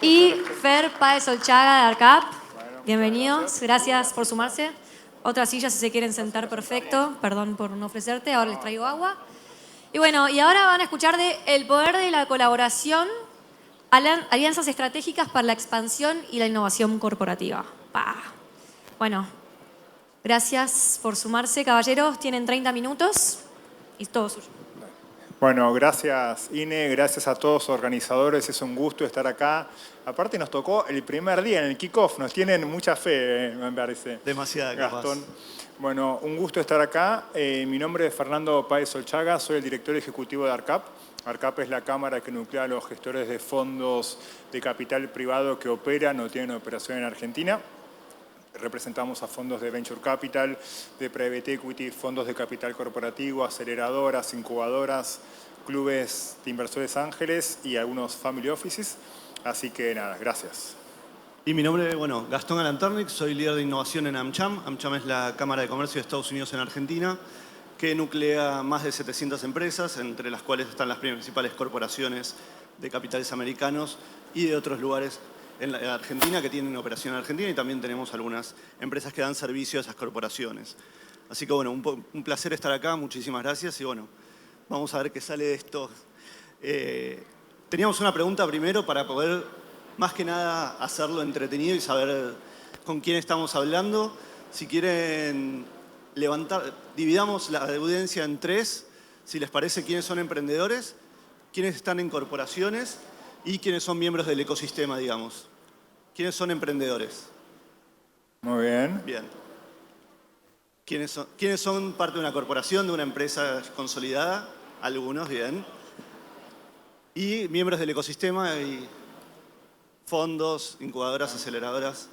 Y Fer Páez Olchaga de ARCAP. Bienvenidos, gracias por sumarse. Otra silla si se quieren sentar, perfecto. Perdón por no ofrecerte, ahora les traigo agua. Y bueno, y ahora van a escuchar de El poder de la colaboración, alianzas estratégicas para la expansión y la innovación corporativa. Pa. Bueno, gracias por sumarse, caballeros. Tienen 30 minutos y todo suyo. Bueno, gracias Ine, gracias a todos los organizadores, es un gusto estar acá. Aparte nos tocó el primer día en el kickoff, nos tienen mucha fe, me parece. Demasiada, Gastón. capaz. Bueno, un gusto estar acá. Mi nombre es Fernando Páez Olchaga, soy el director ejecutivo de ARCAP. ARCAP es la cámara que nuclea a los gestores de fondos de capital privado que operan o tienen operación en Argentina. Representamos a fondos de Venture Capital, de Private Equity, fondos de capital corporativo, aceleradoras, incubadoras, clubes de inversores ángeles y algunos family offices. Así que nada, gracias. Y mi nombre, bueno, Gastón Alantarnik, soy líder de innovación en AmCham. AmCham es la Cámara de Comercio de Estados Unidos en Argentina, que nuclea más de 700 empresas, entre las cuales están las principales corporaciones de capitales americanos y de otros lugares en la Argentina que tienen operación en Argentina, y también tenemos algunas empresas que dan servicio a esas corporaciones. Así que bueno, un placer estar acá, muchísimas gracias y bueno, vamos a ver qué sale de esto. Teníamos una pregunta primero para poder, más que nada, hacerlo entretenido y saber con quién estamos hablando. Si quieren dividamos la audiencia en tres, si les parece, quiénes son emprendedores, quiénes están en corporaciones y quiénes son miembros del ecosistema, digamos. ¿Quiénes son emprendedores? Muy bien. Bien. ¿Quiénes son parte de una corporación, de una empresa consolidada? Algunos, bien. Y miembros del ecosistema y fondos, incubadoras, aceleradoras.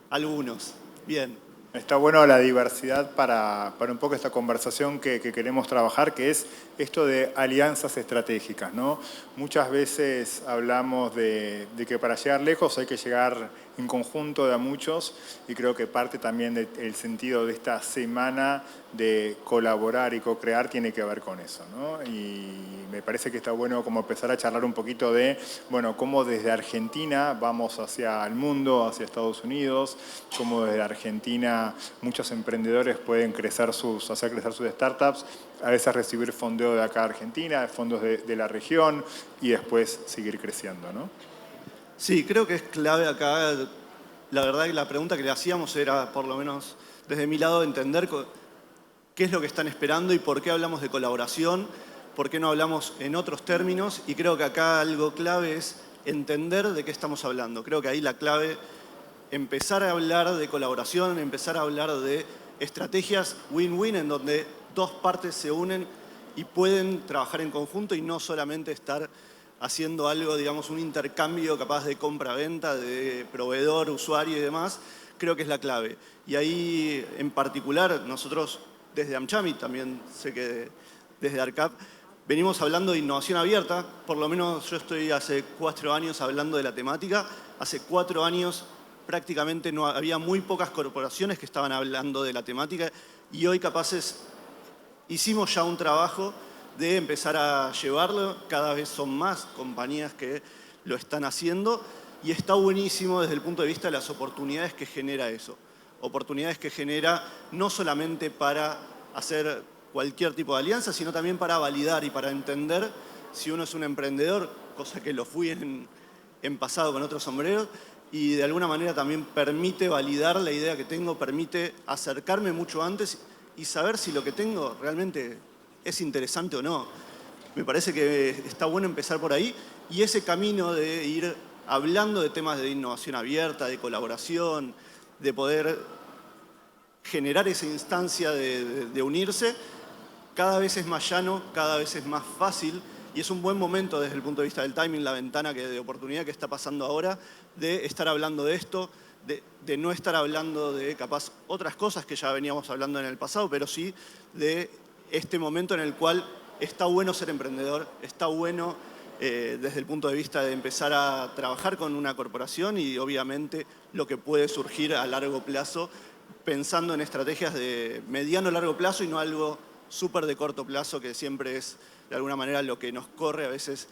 Algunos. Bien. Está bueno la diversidad para un poco esta conversación que queremos trabajar, que es esto de alianzas estratégicas, ¿no? Muchas veces hablamos de que para llegar lejos hay que llegar en conjunto de a muchos, y creo que parte también del sentido de esta semana de colaborar y co-crear tiene que ver con eso, ¿no? Y me parece que está bueno como empezar a charlar un poquito de, bueno, cómo desde Argentina vamos hacia el mundo, hacia Estados Unidos, cómo desde Argentina muchos emprendedores pueden hacer crecer sus startups, a veces recibir fondeo de acá a Argentina, de fondos de la región, y después seguir creciendo, ¿no? Sí, creo que es clave acá. La verdad que la pregunta que le hacíamos era, por lo menos desde mi lado, entender qué es lo que están esperando y por qué hablamos de colaboración, por qué no hablamos en otros términos, y creo que acá algo clave es entender de qué estamos hablando. Creo que ahí la clave, empezar a hablar de colaboración, empezar a hablar de estrategias win-win en donde dos partes se unen y pueden trabajar en conjunto y no solamente estar haciendo algo, digamos, un intercambio capaz de compra-venta, de proveedor, usuario y demás, creo que es la clave. Y ahí, en particular, nosotros desde AmCham y también sé que desde ARCAP, venimos hablando de innovación abierta. Por lo menos yo estoy hace 4 años hablando de la temática. Hace 4 años prácticamente había muy pocas corporaciones que estaban hablando de la temática y hoy capaces hicimos ya un trabajo de empezar a llevarlo. Cada vez son más compañías que lo están haciendo y está buenísimo desde el punto de vista de las oportunidades que genera eso. Oportunidades que genera no solamente para hacer cualquier tipo de alianza, sino también para validar y para entender si uno es un emprendedor, cosa que lo fui en pasado con otros sombreros, y de alguna manera también permite validar la idea que tengo, permite acercarme mucho antes y saber si lo que tengo realmente es interesante o no. Me parece que está bueno empezar por ahí, y ese camino de ir hablando de temas de innovación abierta, de colaboración, de poder generar esa instancia de unirse, cada vez es más llano, cada vez es más fácil, y es un buen momento desde el punto de vista del timing, la ventana de oportunidad que está pasando ahora, de estar hablando de esto, de no estar hablando de capaz otras cosas que ya veníamos hablando en el pasado, pero sí de este momento en el cual está bueno ser emprendedor, está bueno desde el punto de vista de empezar a trabajar con una corporación y obviamente lo que puede surgir a largo plazo, pensando en estrategias de mediano a largo plazo y no algo súper de corto plazo, que siempre es de alguna manera lo que nos corre a veces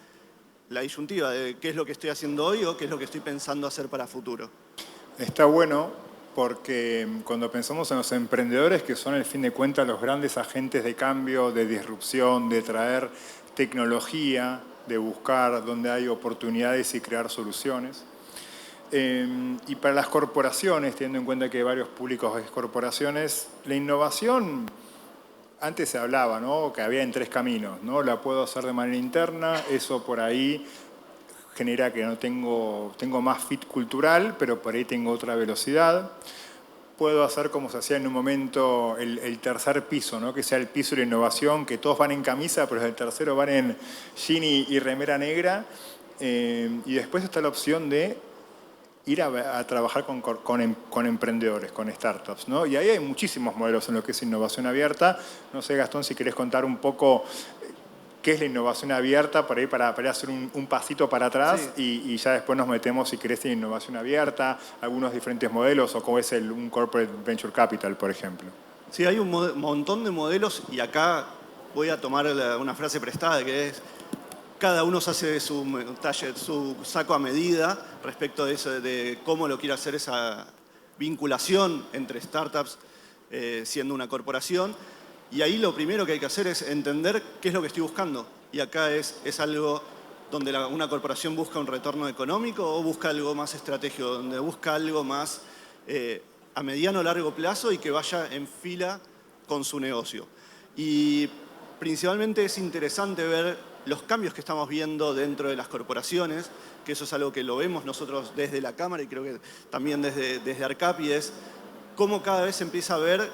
la disyuntiva de qué es lo que estoy haciendo hoy o qué es lo que estoy pensando hacer para futuro. Está bueno porque cuando pensamos en los emprendedores, que son al fin de cuentas los grandes agentes de cambio, de disrupción, de traer tecnología, de buscar donde hay oportunidades y crear soluciones. Y para las corporaciones, teniendo en cuenta que hay varios públicos de corporaciones, la innovación, antes se hablaba, ¿no?, que había en 3 caminos, ¿no? La puedo hacer de manera interna, eso por ahí genera que no tengo más fit cultural, pero por ahí tengo otra velocidad. Puedo hacer como se hacía en un momento el tercer piso, ¿no?, que sea el piso de la innovación, que todos van en camisa, pero el tercero van en jean y remera negra. Y después está la opción de ir a trabajar con emprendedores, con startups, ¿no? Y ahí hay muchísimos modelos en lo que es innovación abierta. No sé, Gastón, si querés contar un poco qué es la innovación abierta, por ahí para hacer un pasito para atrás, sí. y ya después nos metemos, si querés, en innovación abierta, algunos diferentes modelos, o cómo es un corporate venture capital, por ejemplo. Sí, hay un montón de modelos, y acá voy a tomar una frase prestada, que es: cada uno se hace su saco a medida respecto de eso, de cómo lo quiere hacer esa vinculación entre startups siendo una corporación. Y ahí lo primero que hay que hacer es entender qué es lo que estoy buscando. Y acá es algo donde una corporación busca un retorno económico o busca algo más estratégico, donde busca algo más a mediano o largo plazo y que vaya en fila con su negocio. Y principalmente es interesante ver los cambios que estamos viendo dentro de las corporaciones, que eso es algo que lo vemos nosotros desde la Cámara y creo que también desde ARCAP, y es cómo cada vez se empieza a ver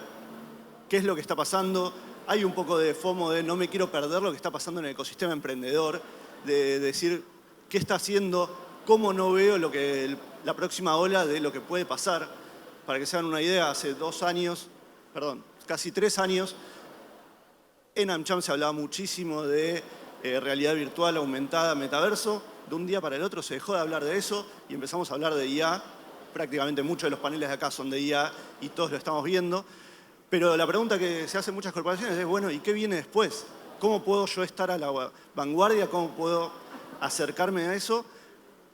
qué es lo que está pasando. Hay un poco de FOMO de no me quiero perder lo que está pasando en el ecosistema emprendedor, de decir qué está haciendo, cómo no veo la próxima ola de lo que puede pasar. Para que se hagan una idea, hace casi 3 años, en AmCham se hablaba muchísimo de realidad virtual aumentada, metaverso. De un día para el otro se dejó de hablar de eso y empezamos a hablar de IA. Prácticamente muchos de los paneles de acá son de IA y todos lo estamos viendo. Pero la pregunta que se hacen muchas corporaciones es, bueno, ¿y qué viene después? ¿Cómo puedo yo estar a la vanguardia? ¿Cómo puedo acercarme a eso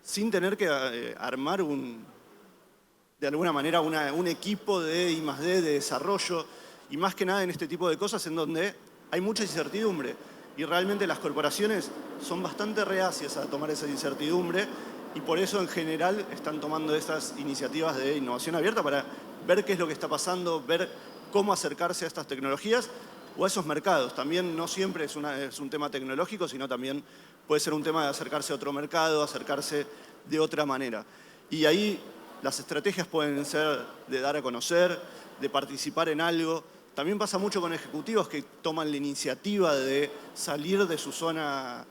sin tener que armar de alguna manera un equipo de I+D, de desarrollo? Y más que nada en este tipo de cosas en donde hay mucha incertidumbre. Y realmente las corporaciones son bastante reacias a tomar esa incertidumbre y por eso en general están tomando estas iniciativas de innovación abierta para ver qué es lo que está pasando, ver cómo acercarse a estas tecnologías o a esos mercados. También no siempre es un tema tecnológico, sino también puede ser un tema de acercarse a otro mercado, acercarse de otra manera. Y ahí las estrategias pueden ser de dar a conocer, de participar en algo. También pasa mucho con ejecutivos que toman la iniciativa de salir de su zona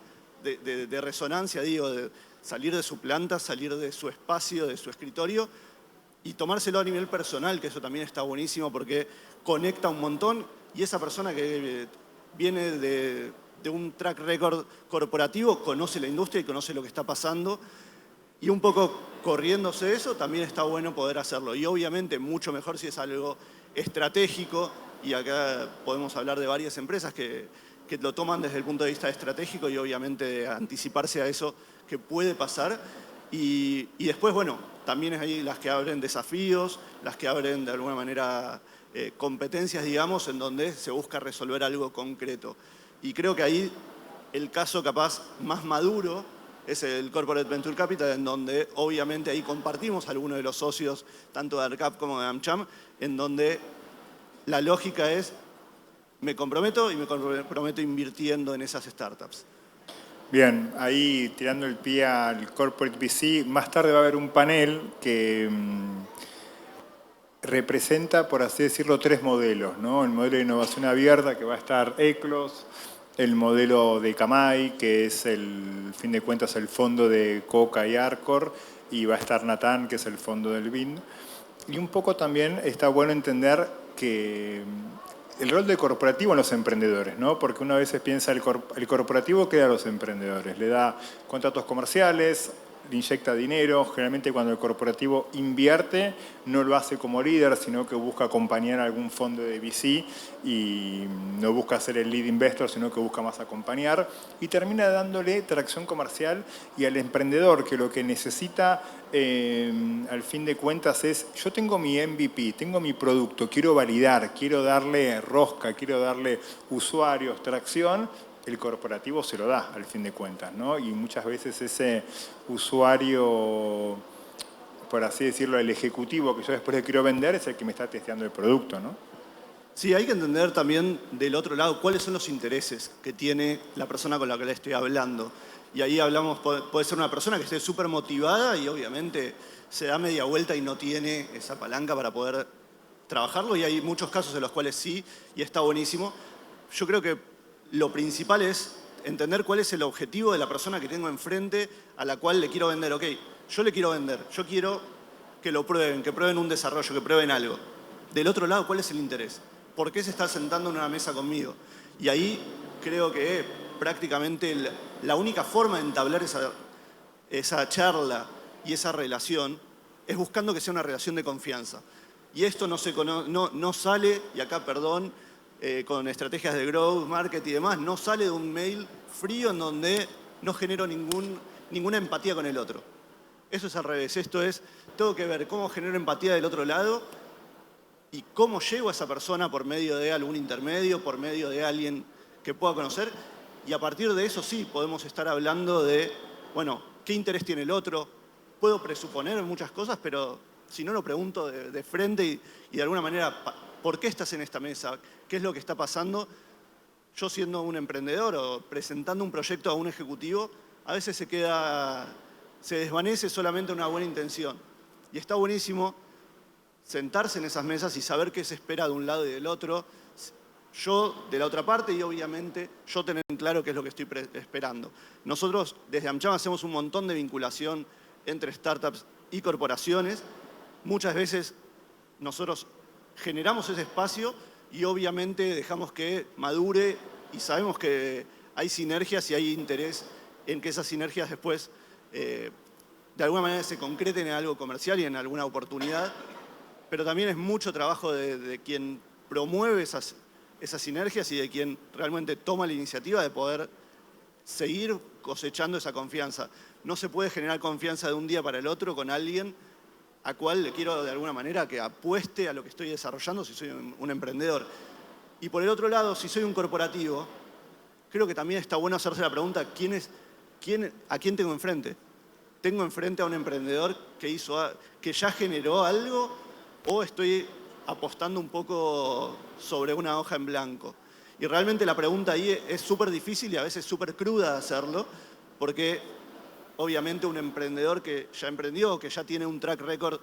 de resonancia, de salir de su planta, salir de su espacio, de su escritorio, y tomárselo a nivel personal, que eso también está buenísimo porque conecta un montón, y esa persona que viene de un track record corporativo conoce la industria y conoce lo que está pasando, y un poco corriéndose eso también está bueno poder hacerlo. Y obviamente mucho mejor si es algo estratégico, y acá podemos hablar de varias empresas que lo toman desde el punto de vista estratégico y obviamente anticiparse a eso que puede pasar. Y después, bueno, también es ahí las que abren desafíos, las que abren de alguna manera competencias, digamos, en donde se busca resolver algo concreto. Y creo que ahí el caso capaz más maduro es el Corporate Venture Capital, en donde obviamente ahí compartimos algunos de los socios, tanto de ARCAP como de AmCham, en donde la lógica es me comprometo y me comprometo invirtiendo en esas startups. Bien, ahí tirando el pie al Corporate VC, más tarde va a haber un panel que representa, por así decirlo, 3 modelos, ¿no? El modelo de innovación abierta, que va a estar ECLOS, el modelo de Camay, que es el fin de cuentas el fondo de Coca y Arcor, y va a estar Natán, que es el fondo del BIN. Y un poco también está bueno entender que el rol de corporativo en los emprendedores, ¿no? Porque una vez piensa el corporativo queda a los emprendedores, le da contratos comerciales, le inyecta dinero. Generalmente cuando el corporativo invierte, no lo hace como líder, sino que busca acompañar a algún fondo de VC y no busca ser el lead investor, sino que busca más acompañar. Y termina dándole tracción comercial y al emprendedor, que lo que necesita al fin de cuentas es, yo tengo mi MVP, tengo mi producto, quiero validar, quiero darle rosca, quiero darle usuarios, tracción. El corporativo se lo da, al fin de cuentas, ¿no? Y muchas veces ese usuario, por así decirlo, el ejecutivo que yo después le quiero vender, es el que me está testeando el producto, ¿no? Sí, hay que entender también del otro lado cuáles son los intereses que tiene la persona con la que le estoy hablando. Y ahí hablamos, puede ser una persona que esté súper motivada y obviamente se da media vuelta y no tiene esa palanca para poder trabajarlo, y hay muchos casos en los cuales sí, y está buenísimo. Yo creo que lo principal es entender cuál es el objetivo de la persona que tengo enfrente a la cual le quiero vender. Ok, yo le quiero vender, yo quiero que lo prueben, que prueben un desarrollo, que prueben algo. Del otro lado, ¿cuál es el interés? ¿Por qué se está sentando en una mesa conmigo? Y ahí creo que prácticamente la única forma de entablar esa charla y esa relación es buscando que sea una relación de confianza. Y esto no sale, y acá perdón, con estrategias de growth, market y demás, no sale de un mail frío en donde no genero ninguna empatía con el otro. Eso es al revés. Esto es, tengo que ver cómo genero empatía del otro lado y cómo llego a esa persona por medio de algún intermedio, por medio de alguien que pueda conocer. Y a partir de eso sí podemos estar hablando de, bueno, ¿qué interés tiene el otro? Puedo presuponer muchas cosas, pero si no lo pregunto de frente y de alguna manera, ¿por qué estás en esta mesa? ¿Qué es lo que está pasando? Yo siendo un emprendedor o presentando un proyecto a un ejecutivo, a veces se desvanece solamente una buena intención. Y está buenísimo sentarse en esas mesas y saber qué se espera de un lado y del otro. Yo de la otra parte y obviamente yo tener claro qué es lo que estoy esperando. Nosotros desde AmCham hacemos un montón de vinculación entre startups y corporaciones. Muchas veces nosotros generamos ese espacio y obviamente dejamos que madure y sabemos que hay sinergias y hay interés en que esas sinergias después de alguna manera se concreten en algo comercial y en alguna oportunidad, pero también es mucho trabajo de quien promueve esas sinergias y de quien realmente toma la iniciativa de poder seguir cosechando esa confianza. No se puede generar confianza de un día para el otro con alguien a cual le quiero de alguna manera que apueste a lo que estoy desarrollando si soy un emprendedor. Y por el otro lado, si soy un corporativo, creo que también está bueno hacerse la pregunta, ¿a quién tengo enfrente? ¿Tengo enfrente a un emprendedor que ya generó algo o estoy apostando un poco sobre una hoja en blanco? Y realmente la pregunta ahí es súper difícil y a veces súper cruda de hacerlo, porque obviamente un emprendedor que ya emprendió, que ya tiene un track record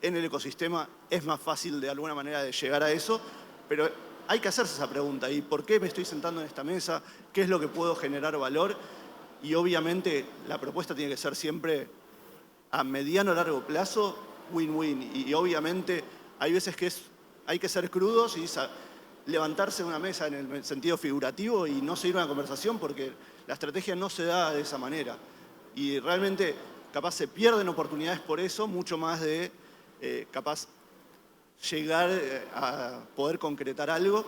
en el ecosistema, es más fácil de alguna manera de llegar a eso, pero hay que hacerse esa pregunta. ¿Y por qué me estoy sentando en esta mesa? ¿Qué es lo que puedo generar valor? Y obviamente la propuesta tiene que ser siempre a mediano o largo plazo win-win. Y obviamente hay veces que hay que ser crudos y levantarse de una mesa en el sentido figurativo y no seguir una conversación porque la estrategia no se da de esa manera. Y realmente capaz se pierden oportunidades por eso, mucho más de capaz llegar a poder concretar algo.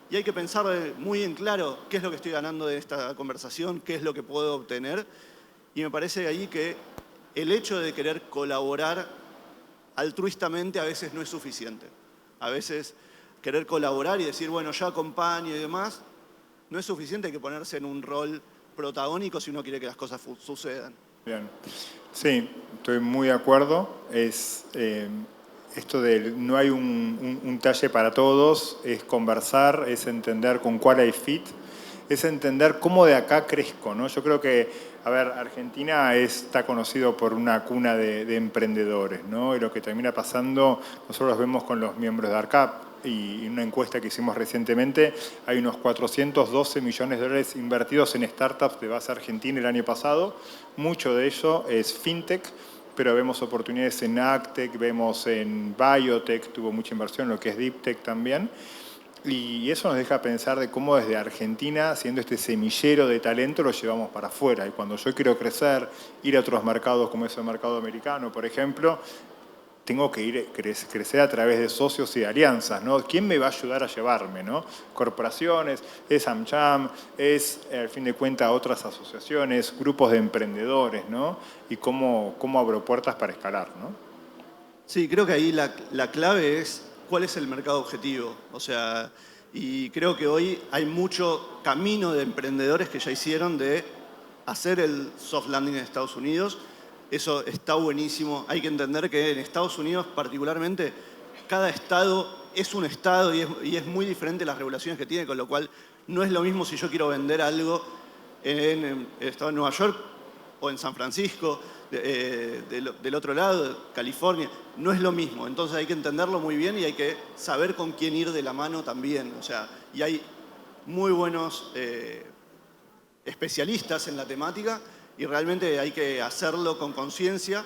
Y hay que pensar muy en claro qué es lo que estoy ganando de esta conversación, qué es lo que puedo obtener. Y me parece ahí que el hecho de querer colaborar altruistamente a veces no es suficiente. A veces querer colaborar y decir, bueno, yo acompaño y demás, no es suficiente, hay que ponerse en un rol protagónico si uno quiere que las cosas sucedan. Bien. Sí, estoy muy de acuerdo. Esto de no hay un talle para todos, es conversar, es entender con cuál hay fit, es entender cómo de acá crezco, ¿no? Yo creo que, a ver, Argentina está conocido por una cuna de emprendedores, ¿no? Y lo que termina pasando, nosotros lo vemos con los miembros de ARCAP, y en una encuesta que hicimos recientemente, hay unos 412 millones de dólares invertidos en startups de base argentina el año pasado. Mucho de ello es fintech, pero vemos oportunidades en agtech, vemos en biotech, tuvo mucha inversión, lo que es deep tech también. Y eso nos deja pensar de cómo desde Argentina, siendo este semillero de talento, lo llevamos para afuera. Y cuando yo quiero crecer, ir a otros mercados como es el mercado americano, por ejemplo, tengo que crecer a través de socios y de alianzas, ¿no? ¿Quién me va a ayudar a llevarme, ¿no? Corporaciones, es AmCham, es, al fin de cuentas, otras asociaciones, grupos de emprendedores, ¿no? Y cómo abro puertas para escalar, ¿no? Sí, creo que ahí la clave es cuál es el mercado objetivo. O sea, y creo que hoy hay mucho camino de emprendedores que ya hicieron de hacer el soft landing en Estados Unidos. Eso está buenísimo. Hay que entender que en Estados Unidos particularmente cada estado es un estado y es muy diferente las regulaciones que tiene, con lo cual no es lo mismo si yo quiero vender algo en el estado de Nueva York o en San Francisco, del otro lado, California. No es lo mismo. Entonces hay que entenderlo muy bien y hay que saber con quién ir de la mano también. O sea, y hay muy buenos especialistas en la temática y realmente hay que hacerlo con conciencia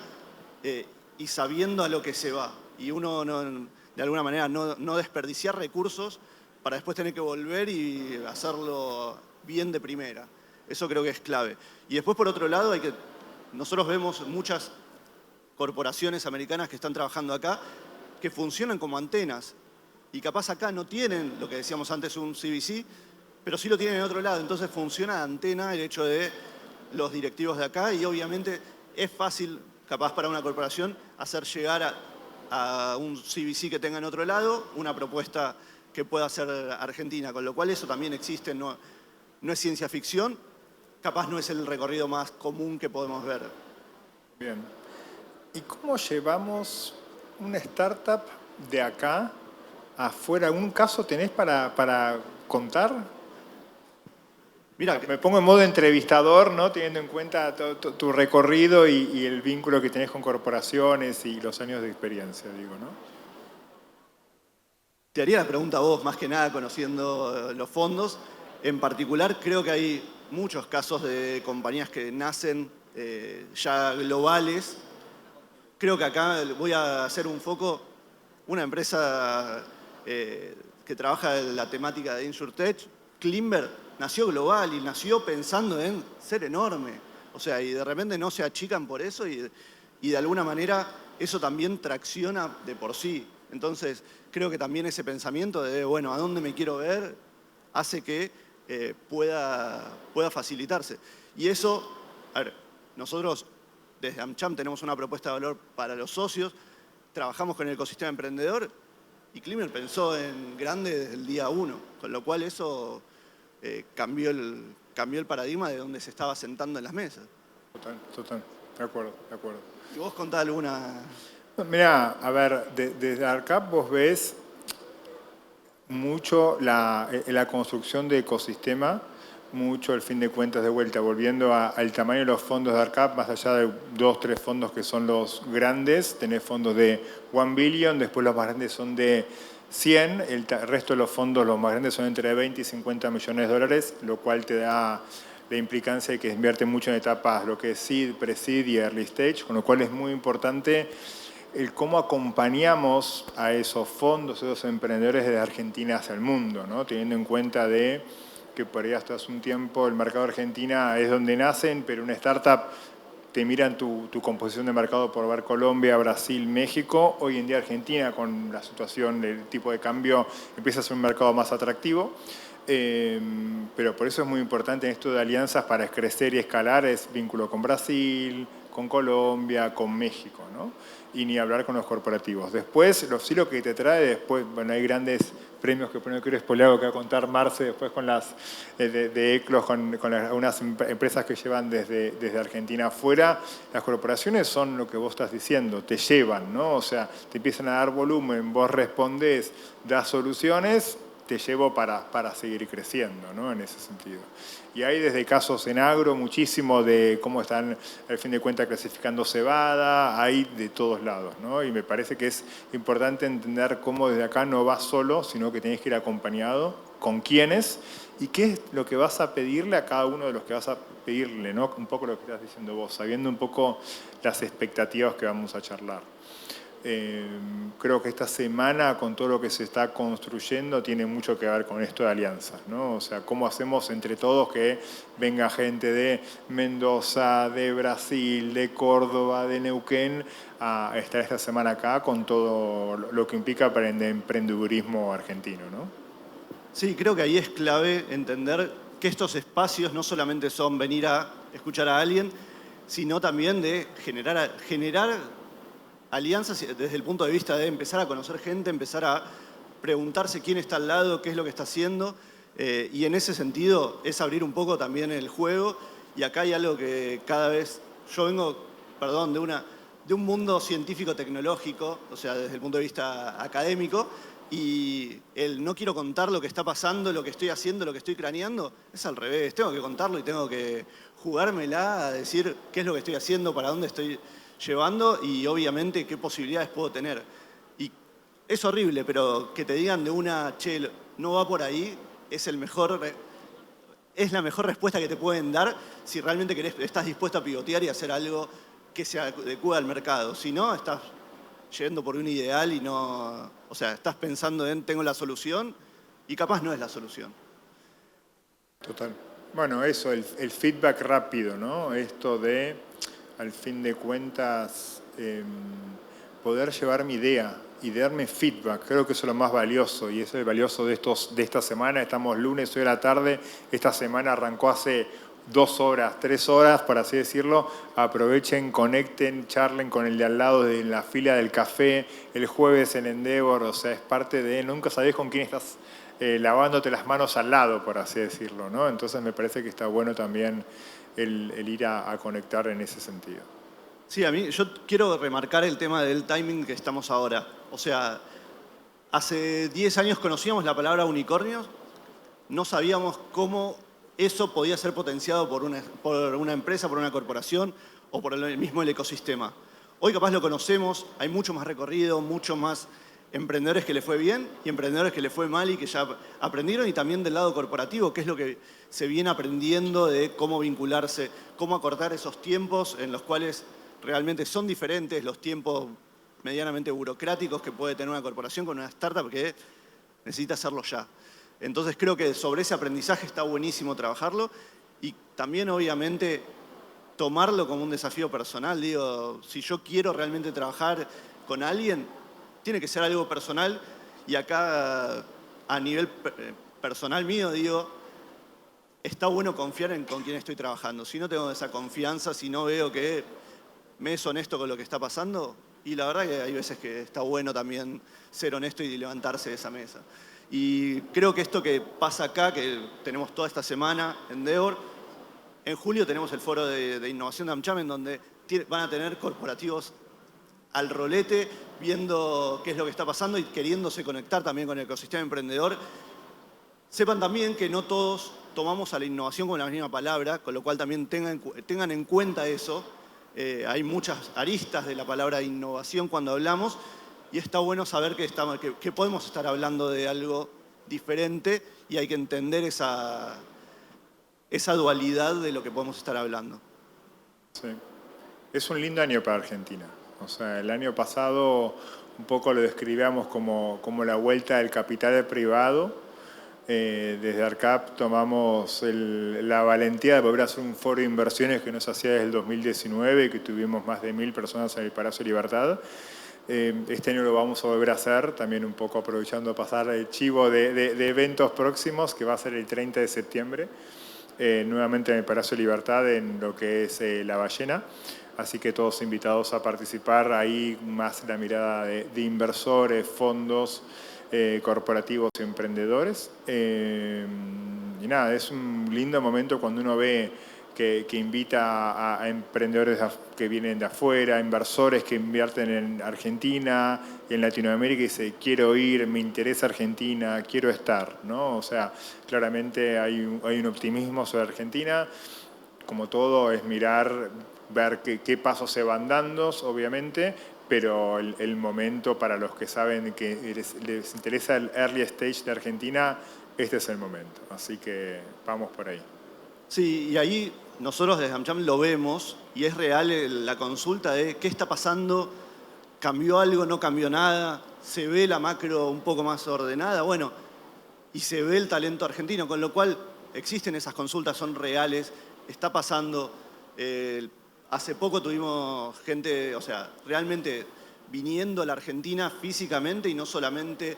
y sabiendo a lo que se va. Y uno, de alguna manera, no desperdiciar recursos para después tener que volver y hacerlo bien de primera. Eso creo que es clave. Y después, por otro lado, nosotros vemos muchas corporaciones americanas que están trabajando acá que funcionan como antenas. Y capaz acá no tienen, lo que decíamos antes, un CVC, pero sí lo tienen en otro lado. Entonces funciona de antena el hecho de los directivos de acá y obviamente es fácil, capaz para una corporación, hacer llegar a un CVC que tenga en otro lado una propuesta que pueda hacer Argentina, con lo cual eso también existe, no es ciencia ficción, capaz no es el recorrido más común que podemos ver. Bien. ¿Y cómo llevamos una startup de acá afuera? ¿Algún caso tenés para contar? Mira, Me pongo en modo entrevistador, ¿no? Teniendo en cuenta tu recorrido y el vínculo que tenés con corporaciones y los años de experiencia, digo, ¿no? te haría la pregunta a vos, más que nada conociendo los fondos. En particular, creo que hay muchos casos de compañías que nacen ya globales. Creo que acá voy a hacer un foco. Una empresa que trabaja en la temática de InsurTech, Climber, nació global y nació pensando en ser enorme. O sea, y de repente no se achican por eso y de alguna manera eso también tracciona de por sí. Entonces, creo que también ese pensamiento de, bueno, ¿a dónde me quiero ver? Hace que pueda facilitarse. Y eso, a ver, nosotros desde AmCham tenemos una propuesta de valor para los socios, trabajamos con el ecosistema emprendedor y Climber pensó en grande desde el día 1, con lo cual eso cambió el paradigma de donde se estaba sentando en las mesas. Total, de acuerdo. Y vos contás alguna... Mira, a ver, desde ARCAP vos ves mucho la construcción de ecosistema, mucho el fin de cuentas de vuelta, volviendo al tamaño de los fondos de ARCAP, más allá de 2, 3 fondos que son los grandes, tenés fondos de 1 billion, después los más grandes son de 100, el resto de los fondos, los más grandes son entre 20 y 50 millones de dólares, lo cual te da la implicancia de que invierte mucho en etapas, lo que es seed, pre-seed y early stage, con lo cual es muy importante el cómo acompañamos a esos fondos, esos emprendedores desde Argentina hacia el mundo, ¿no? Teniendo en cuenta de que por ahí hasta hace un tiempo el mercado de Argentina es donde nacen, pero una startup te miran tu composición de mercado por ver Colombia, Brasil, México. Hoy en día Argentina, con la situación del tipo de cambio, empieza a ser un mercado más atractivo. Pero por eso es muy importante en esto de alianzas para crecer y escalar, es vínculo con Brasil, con Colombia, con México, ¿no? Y ni hablar con los corporativos. Después, sí lo que te trae, después, bueno, hay grandes premios que no quiero spoilear, que va a contar Marce después con las de ECLOS, con algunas empresas que llevan desde Argentina afuera. Las corporaciones son lo que vos estás diciendo, te llevan, ¿no? O sea, te empiezan a dar volumen, vos respondés, das soluciones, te llevo para seguir creciendo, ¿no? En ese sentido. Y hay desde casos en agro muchísimo de cómo están, al fin de cuentas, clasificando cebada, hay de todos lados, ¿no? Y me parece que es importante entender cómo desde acá no vas solo, sino que tienes que ir acompañado, con quiénes, y qué es lo que vas a pedirle a cada uno de los que vas a pedirle, ¿no? Un poco lo que estás diciendo vos, sabiendo un poco las expectativas que vamos a charlar. Creo que esta semana, con todo lo que se está construyendo, tiene mucho que ver con esto de alianzas, ¿no? O sea, cómo hacemos entre todos que venga gente de Mendoza, de Brasil, de Córdoba, de Neuquén, a estar esta semana acá con todo lo que implica para el emprendedurismo argentino, ¿no? Sí, creo que ahí es clave entender que estos espacios no solamente son venir a escuchar a alguien, sino también de generar alianzas desde el punto de vista de empezar a conocer gente, empezar a preguntarse quién está al lado, qué es lo que está haciendo. Y en ese sentido es abrir un poco también el juego. Y acá hay algo que cada vez... Yo vengo, perdón, de un mundo científico-tecnológico, o sea, desde el punto de vista académico, y el no quiero contar lo que está pasando, lo que estoy haciendo, lo que estoy craneando, es al revés. Tengo que contarlo y tengo que jugármela a decir qué es lo que estoy haciendo, para dónde estoy llevando y obviamente qué posibilidades puedo tener. Y es horrible, pero que te digan de una, che, no va por ahí, es la mejor respuesta que te pueden dar si realmente estás dispuesto a pivotear y hacer algo que se adecue al mercado. Si no, estás yendo por un ideal y no... O sea, estás pensando en tengo la solución y capaz no es la solución. Total. Bueno, eso, el feedback rápido, ¿no? Esto de, al fin de cuentas, poder llevar mi idea y darme feedback. Creo que eso es lo más valioso y eso es valioso de esta semana. Estamos lunes, hoy a la tarde. Esta semana arrancó hace 2 horas, 3 horas, por así decirlo. Aprovechen, conecten, charlen con el de al lado en la fila del café, el jueves en Endeavor. O sea, es parte de... Nunca sabés con quién estás lavándote las manos al lado, por así decirlo, ¿no? Entonces me parece que está bueno también el ir a conectar en ese sentido. Sí, yo quiero remarcar el tema del timing que estamos ahora. O sea, hace 10 años conocíamos la palabra unicornios, no sabíamos cómo eso podía ser potenciado por una empresa, por una corporación o por el mismo ecosistema. Hoy capaz lo conocemos, hay mucho más recorrido, mucho más emprendedores que le fue bien y emprendedores que le fue mal y que ya aprendieron, y también del lado corporativo, que es lo que se viene aprendiendo de cómo vincularse, cómo acortar esos tiempos en los cuales realmente son diferentes los tiempos medianamente burocráticos que puede tener una corporación con una startup que necesita hacerlo ya. Entonces creo que sobre ese aprendizaje está buenísimo trabajarlo y también obviamente tomarlo como un desafío personal. Digo, si yo quiero realmente trabajar con alguien, tiene que ser algo personal y acá a nivel personal mío digo, está bueno confiar en con quién estoy trabajando. Si no tengo esa confianza, si no veo que me es honesto con lo que está pasando, y la verdad que hay veces que está bueno también ser honesto y levantarse de esa mesa. Y creo que esto que pasa acá, que tenemos toda esta semana en Endeavor, en julio tenemos el foro de innovación de AmCham, en donde van a tener corporativos al rolete, viendo qué es lo que está pasando y queriéndose conectar también con el ecosistema emprendedor. Sepan también que no todos tomamos a la innovación con la misma palabra, con lo cual también tengan en cuenta eso. Hay muchas aristas de la palabra innovación cuando hablamos y está bueno saber que podemos estar hablando de algo diferente y hay que entender esa dualidad de lo que podemos estar hablando. Sí. Es un lindo año para Argentina. O sea, el año pasado un poco lo describíamos como la vuelta del capital privado. Desde ARCAP tomamos la valentía de volver a hacer un foro de inversiones que no se hacía desde el 2019 y que tuvimos más de 1000 personas en el Palacio de Libertad. Este año lo vamos a volver a hacer, también un poco aprovechando pasar el chivo de eventos próximos, que va a ser el 30 de septiembre, nuevamente en el Palacio de Libertad, en lo que es La Ballena. Así que todos invitados a participar, ahí más la mirada de inversores, fondos, corporativos y emprendedores. Y nada, es un lindo momento cuando uno ve que invita a emprendedores que vienen de afuera, inversores que invierten en Argentina, en Latinoamérica y dice, quiero ir, me interesa Argentina, quiero estar, ¿no? O sea, claramente hay un optimismo sobre Argentina. Como todo, es mirar, ver qué pasos se van dando, obviamente, pero el momento para los que saben que les interesa el early stage de Argentina, este es el momento. Así que vamos por ahí. Sí, y ahí nosotros desde AmCham lo vemos y es real la consulta de qué está pasando ¿Cambió algo? ¿No cambió nada? ¿Se ve la macro un poco más ordenada? Bueno, y se ve el talento argentino, con lo cual existen esas consultas, son reales, está pasando. Hace poco tuvimos gente, o sea, realmente viniendo a la Argentina físicamente y no solamente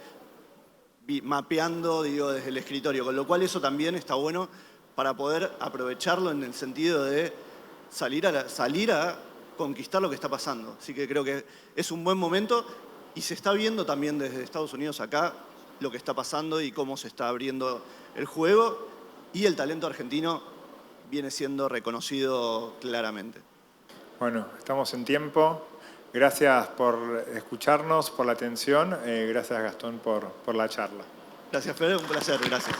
mapeando, digo, desde el escritorio, con lo cual eso también está bueno para poder aprovecharlo en el sentido de salir a conquistar lo que está pasando. Así que creo que es un buen momento y se está viendo también desde Estados Unidos acá lo que está pasando y cómo se está abriendo el juego, y el talento argentino viene siendo reconocido claramente. Bueno, estamos en tiempo. Gracias por escucharnos, por la atención. Gracias, Gastón, por la charla. Gracias, Fede, un placer, gracias.